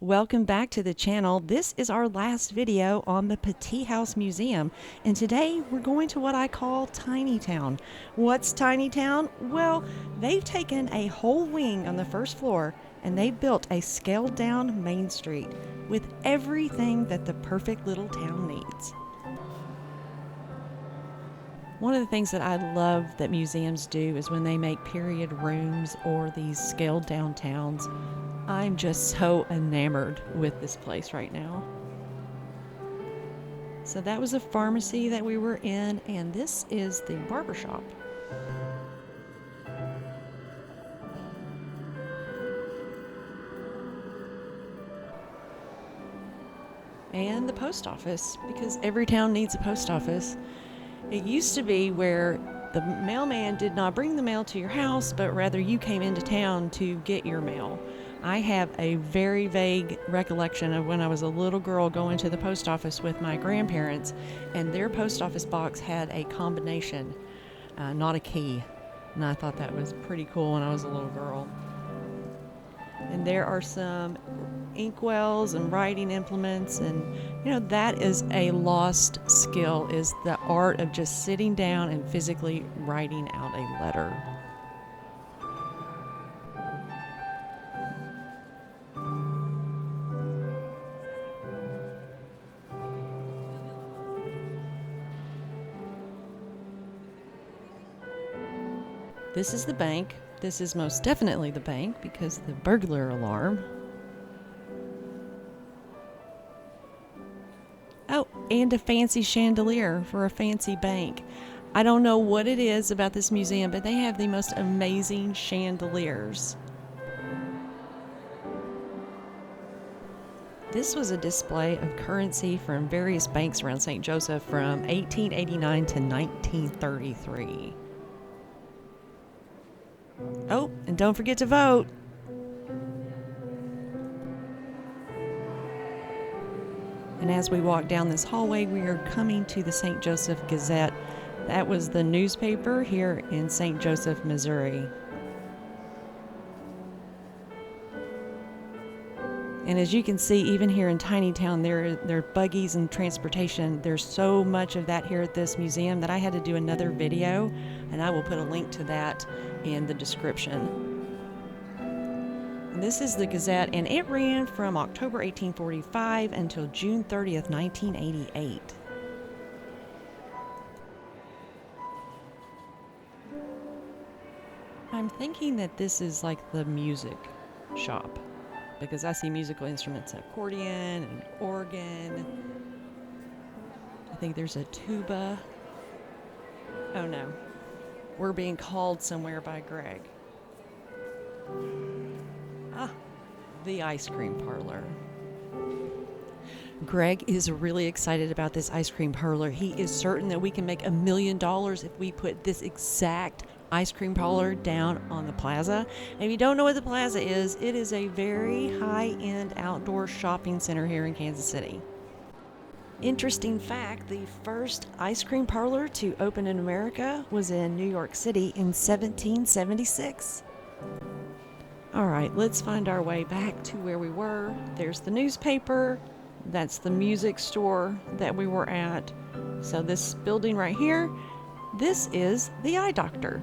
Welcome back to the channel. This is our last video on the Patee House Museum, and today we're going to what I call Tiny Town. What's Tiny Town? Well, they've taken a whole wing on the first floor and they've built a scaled down Main Street with everything that the perfect little town needs. One of the things that I love that museums do is when they make period rooms or these scaled down towns. I'm just so enamored with this place right now. So that was a pharmacy that we were in, and this is the barber shop. And the post office, because every town needs a post office. It used to be where the mailman did not bring the mail to your house, but rather you came into town to get your mail. I have a very vague recollection of when I was a little girl going to the post office with my grandparents, and their post office box had a combination, not a key. And I thought that was pretty cool when I was a little girl. And there are some inkwells and writing implements, and that is a lost skill, is the art of just sitting down and physically writing out a letter. This is the bank. This is most definitely the bank because the burglar alarm. Oh, and a fancy chandelier for a fancy bank. I don't know what it is about this museum, but they have the most amazing chandeliers. This was a display of currency from various banks around St. Joseph from 1889 to 1933. Oh, and don't forget to vote. And as we walk down this hallway, we are coming to the St. Joseph Gazette. That was the newspaper here in St. Joseph, Missouri. And as you can see, even here in Tiny Town, there are buggies and transportation. There's so much of that here at this museum that I had to do another video, and I will put a link to that in the description. And this is the Gazette, and it ran from October 1845 until June 30th, 1988. I'm thinking that this is like the music shop, because I see musical instruments, accordion and organ. I think there's a tuba. Oh no, we're being called somewhere by Greg. Ah, the ice cream parlor. Greg is really excited about this ice cream parlor. He is certain that we can make $1 million if we put this exact ice cream parlor down on the plaza. And if you don't know what the plaza is, it is a very high-end outdoor shopping center here in Kansas City. Interesting fact, the first ice cream parlor to open in America was in New York City in 1776. All right, let's find our way back to where we were. There's the newspaper. That's the music store that we were at. So this building right here, this is the eye doctor.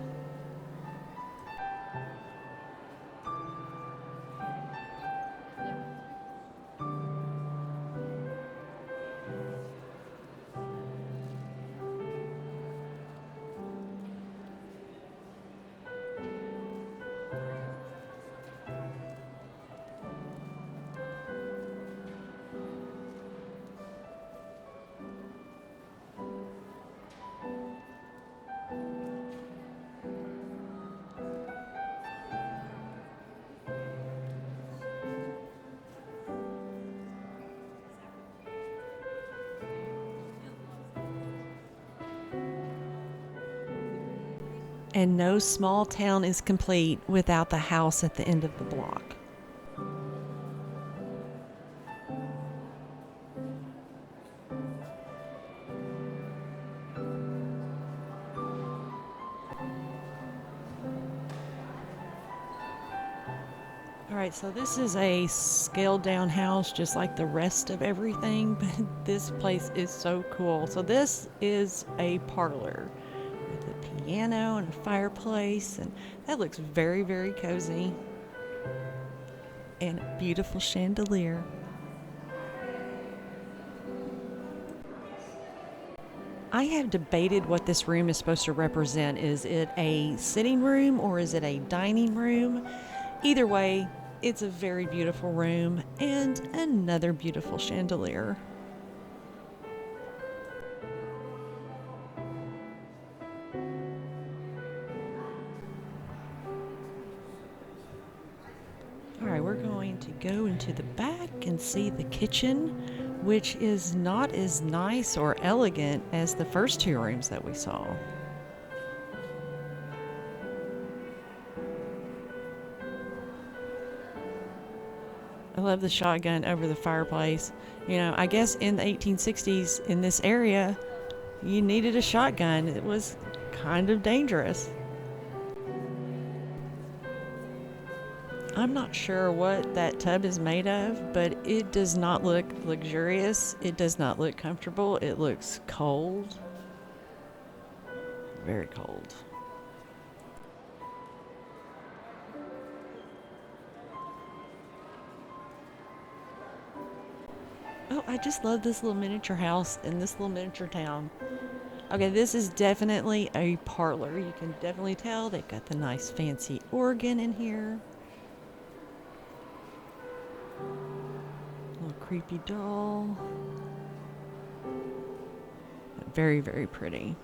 And no small town is complete without the house at the end of the block. Alright, so this is a scaled down house just like the rest of everything, but this place is so cool. So this is a parlor with a piano and a fireplace, and that looks very, very cozy. And a beautiful chandelier. I have debated what this room is supposed to represent. Is it a sitting room or is it a dining room? Either way, it's a very beautiful room and another beautiful chandelier. Alright, we're going to go into the back and see the kitchen, which is not as nice or elegant as the first two rooms that we saw. I love the shotgun over the fireplace. You know, I guess in the 1860s in this area, you needed a shotgun. It was kind of dangerous. I'm not sure what that tub is made of, but it does not look luxurious. It does not look comfortable. It looks cold. Very cold. Oh, I just love this little miniature house in this little miniature town. Okay, this is definitely a parlor. You can definitely tell they've got the nice fancy organ in here. Little creepy doll. Very, very pretty.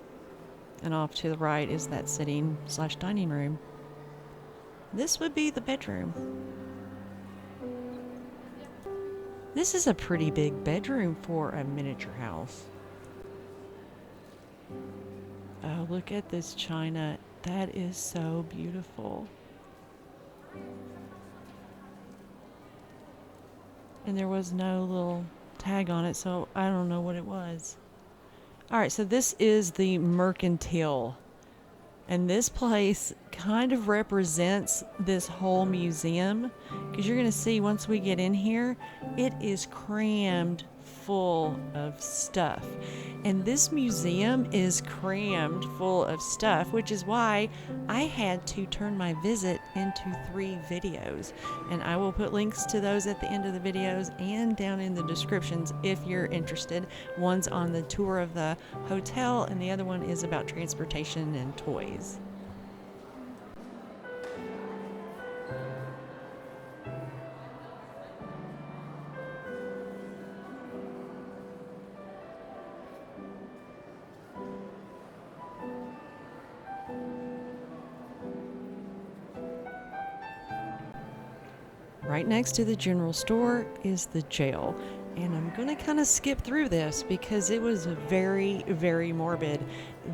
And off to the right is that sitting / dining room. This would be the bedroom. This is a pretty big bedroom for a miniature house. Oh, look at this china. That is so beautiful. And there was no little tag on it, so I don't know what it was. Alright, so this is the Mercantile. And this place kind of represents this whole museum, because you're going to see once we get in here, it is crammed full of stuff. And this museum is crammed full of stuff, which is why I had to turn my visit into 3 videos. And I will put links to those at the end of the videos and down in the descriptions if you're interested. One's on the tour of the hotel, and the other one is about transportation and toys. Right next to the general store is the jail. And I'm going to kind of skip through this because it was very, very morbid.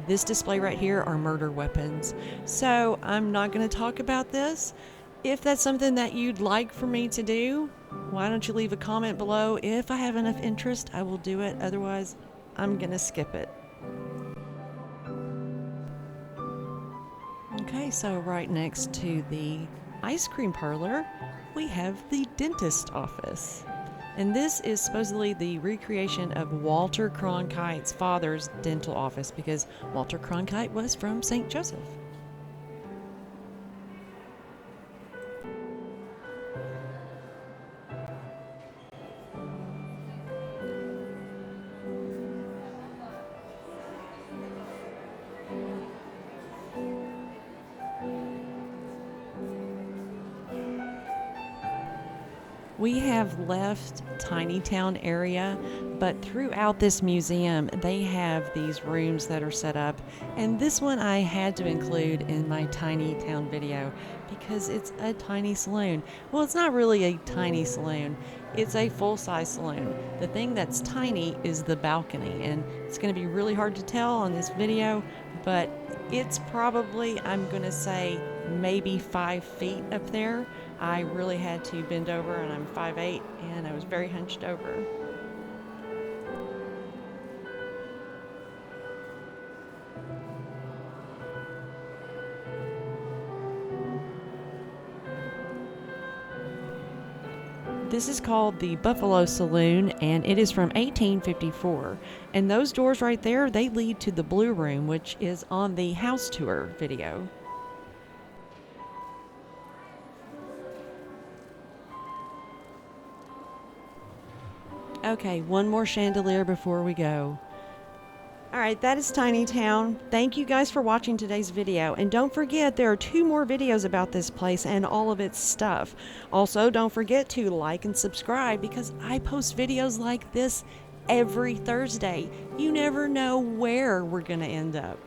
This display right here are murder weapons. So I'm not going to talk about this. If that's something that you'd like for me to do, why don't you leave a comment below? If I have enough interest, I will do it. Otherwise, I'm going to skip it. Okay, so right next to the ice cream parlor, we have the dentist office. And this is supposedly the recreation of Walter Cronkite's father's dental office, because Walter Cronkite was from St. Joseph. We have left Tiny Town area, but throughout this museum, they have these rooms that are set up. And this one I had to include in my Tiny Town video because it's a tiny saloon. Well, it's not really a tiny saloon. It's a full-size saloon. The thing that's tiny is the balcony, and it's going to be really hard to tell on this video, but it's probably, I'm going to say, maybe 5 feet up there. I really had to bend over, and I'm 5'8", and I was very hunched over. This is called the Buffalo Saloon, and it is from 1854. And those doors right there, they lead to the Blue Room, which is on the house tour video. Okay, one more chandelier before we go. Alright, that is Tiny Town. Thank you guys for watching today's video. And don't forget, there are 2 more videos about this place and all of its stuff. Also, don't forget to like and subscribe because I post videos like this every Thursday. You never know where we're going to end up.